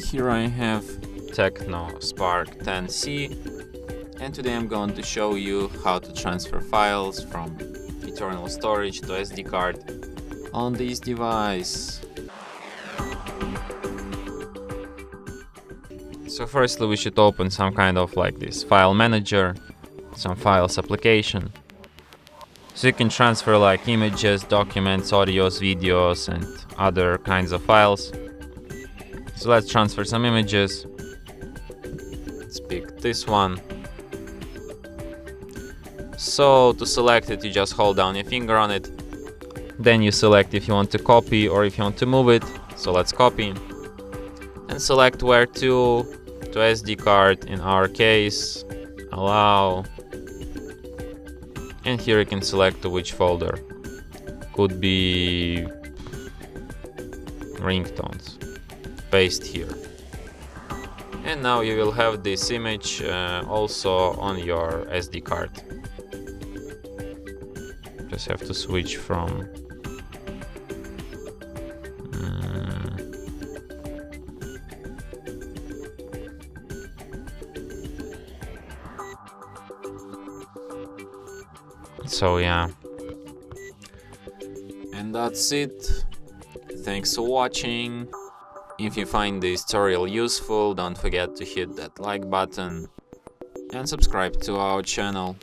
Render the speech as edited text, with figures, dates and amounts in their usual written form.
here I have TECNO Spark 10C, and today I'm going to show you how to transfer files from internal storage to SD card on this device. So firstly we should open some kind of like this file manager, some files application. So you can transfer like images, documents, audios, videos and other kinds of files. So let's transfer some images. Let's pick this one. So to select it, you just hold down your finger on it. Then you select if you want to copy or if you want to move it. So let's copy. And select where to SD card, in our case, allow. And here you can select to which folder. Could be ringtones. Paste here. And now you will have this image also on your SD card. Just have to switch from so yeah, and that's it. Thanks for watching. If you find this tutorial useful, don't forget to hit that like button and subscribe to our channel.